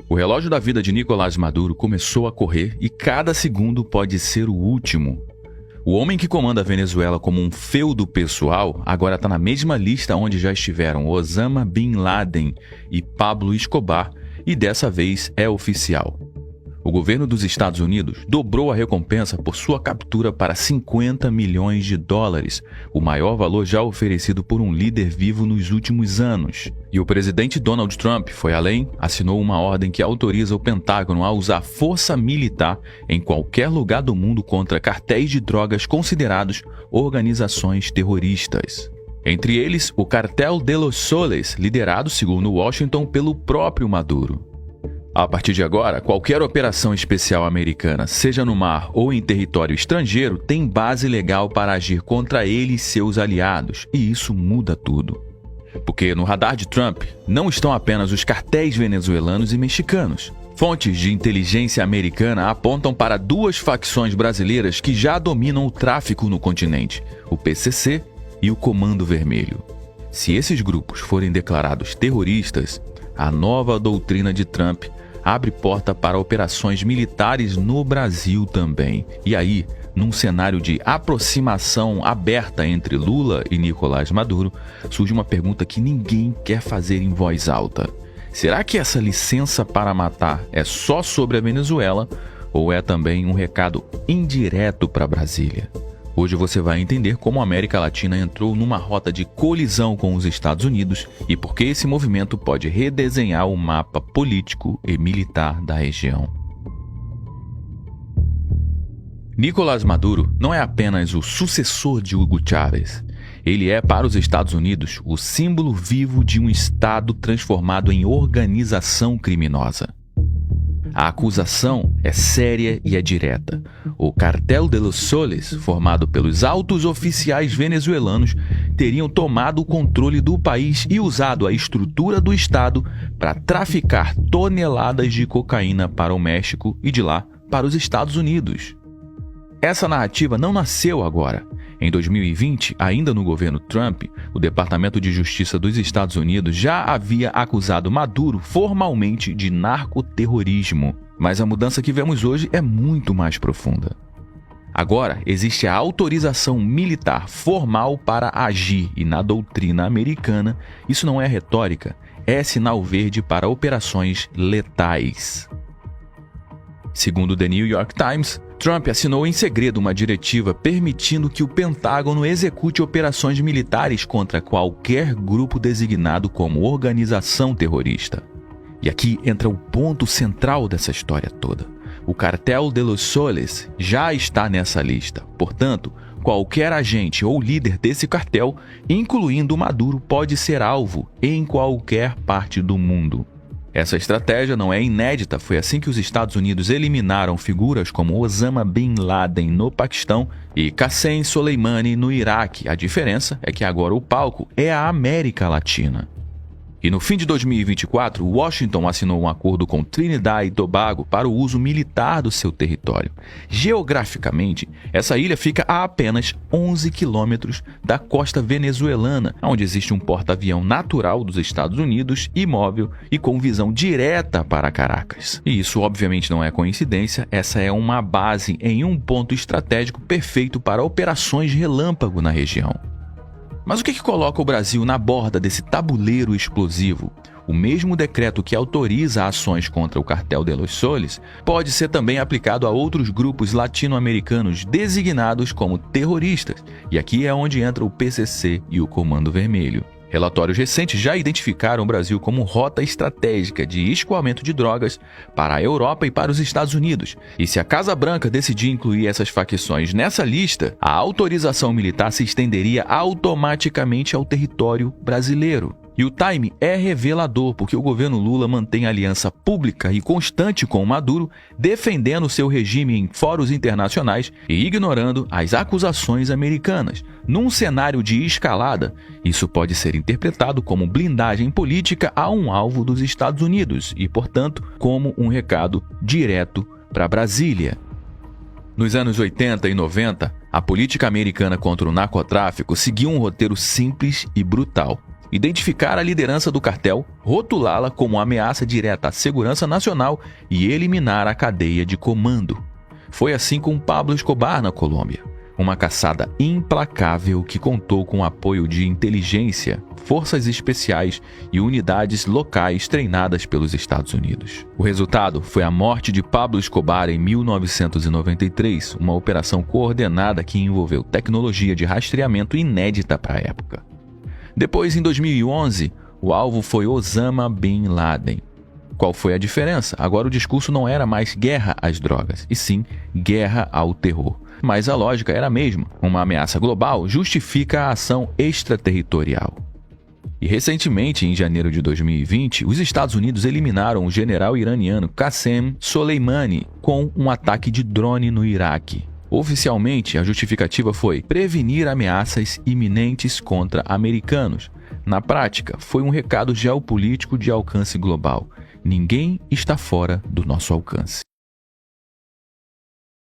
O relógio da vida de Nicolás Maduro começou a correr e cada segundo pode ser o último. O homem que comanda a Venezuela como um feudo pessoal agora está na mesma lista onde já estiveram Osama Bin Laden e Pablo Escobar, e dessa vez é oficial. O governo dos Estados Unidos dobrou a recompensa por sua captura para 50 milhões de dólares, o maior valor já oferecido por um líder vivo nos últimos anos. E o presidente Donald Trump foi além, assinou uma ordem que autoriza o Pentágono a usar força militar em qualquer lugar do mundo contra cartéis de drogas considerados organizações terroristas. Entre eles, o Cartel de los Soles, liderado, segundo Washington, pelo próprio Maduro. A partir de agora, qualquer operação especial americana, seja no mar ou em território estrangeiro, tem base legal para agir contra ele e seus aliados, e isso muda tudo. Porque no radar de Trump não estão apenas os cartéis venezuelanos e mexicanos. Fontes de inteligência americana apontam para duas facções brasileiras que já dominam o tráfico no continente, o PCC e o Comando Vermelho. Se esses grupos forem declarados terroristas, a nova doutrina de Trump abre porta para operações militares no Brasil também. E aí, num cenário de aproximação aberta entre Lula e Nicolás Maduro, surge uma pergunta que ninguém quer fazer em voz alta. Será que essa licença para matar é só sobre a Venezuela ou é também um recado indireto para Brasília? Hoje você vai entender como a América Latina entrou numa rota de colisão com os Estados Unidos e por que esse movimento pode redesenhar o mapa político e militar da região. Nicolás Maduro não é apenas o sucessor de Hugo Chávez. Ele é, para os Estados Unidos, o símbolo vivo de um Estado transformado em organização criminosa. A acusação é séria e é direta. O Cartel de los Soles, formado pelos altos oficiais venezuelanos, teriam tomado o controle do país e usado a estrutura do Estado para traficar toneladas de cocaína para o México e de lá para os Estados Unidos. Essa narrativa não nasceu agora. Em 2020, ainda no governo Trump, o Departamento de Justiça dos Estados Unidos já havia acusado Maduro formalmente de narcoterrorismo. Mas a mudança que vemos hoje é muito mais profunda. Agora, existe a autorização militar formal para agir e, na doutrina americana, isso não é retórica, é sinal verde para operações letais. Segundo The New York Times, Trump assinou em segredo uma diretiva permitindo que o Pentágono execute operações militares contra qualquer grupo designado como organização terrorista. E aqui entra o ponto central dessa história toda. O Cartel de los Soles já está nessa lista. Portanto, qualquer agente ou líder desse cartel, incluindo Maduro, pode ser alvo em qualquer parte do mundo. Essa estratégia não é inédita, foi assim que os Estados Unidos eliminaram figuras como Osama Bin Laden no Paquistão e Qassem Soleimani no Iraque. A diferença é que agora o palco é a América Latina. E no fim de 2024, Washington assinou um acordo com Trinidad e Tobago para o uso militar do seu território. Geograficamente, essa ilha fica a apenas 11 quilômetros da costa venezuelana, onde existe um porta-avião natural dos Estados Unidos, imóvel e com visão direta para Caracas. E isso obviamente não é coincidência, essa é uma base em um ponto estratégico perfeito para operações relâmpago na região. Mas o que coloca o Brasil na borda desse tabuleiro explosivo? O mesmo decreto que autoriza ações contra o Cartel de los Soles pode ser também aplicado a outros grupos latino-americanos designados como terroristas, e aqui é onde entra o PCC e o Comando Vermelho. Relatórios recentes já identificaram o Brasil como rota estratégica de escoamento de drogas para a Europa e para os Estados Unidos. E se a Casa Branca decidir incluir essas facções nessa lista, a autorização militar se estenderia automaticamente ao território brasileiro. E o time é revelador, porque o governo Lula mantém aliança pública e constante com o Maduro, defendendo seu regime em fóruns internacionais e ignorando as acusações americanas. Num cenário de escalada, isso pode ser interpretado como blindagem política a um alvo dos Estados Unidos e, portanto, como um recado direto para Brasília. Nos anos 80 e 90, a política americana contra o narcotráfico seguiu um roteiro simples e brutal. identificar a liderança do cartel, rotulá-la como ameaça direta à segurança nacional e eliminar a cadeia de comando. Foi assim com Pablo Escobar na Colômbia. Uma caçada implacável que contou com o apoio de inteligência, forças especiais e unidades locais treinadas pelos Estados Unidos. O resultado foi a morte de Pablo Escobar em 1993, uma operação coordenada que envolveu tecnologia de rastreamento inédita para a época. Depois, em 2011, o alvo foi Osama Bin Laden. Qual foi a diferença? Agora o discurso não era mais guerra às drogas, e sim guerra ao terror. Mas a lógica era a mesma. Uma ameaça global justifica a ação extraterritorial. E recentemente, em janeiro de 2020, os Estados Unidos eliminaram o general iraniano Qassem Soleimani com um ataque de drone no Iraque. Oficialmente, a justificativa foi prevenir ameaças iminentes contra americanos. Na prática, foi um recado geopolítico de alcance global. Ninguém está fora do nosso alcance.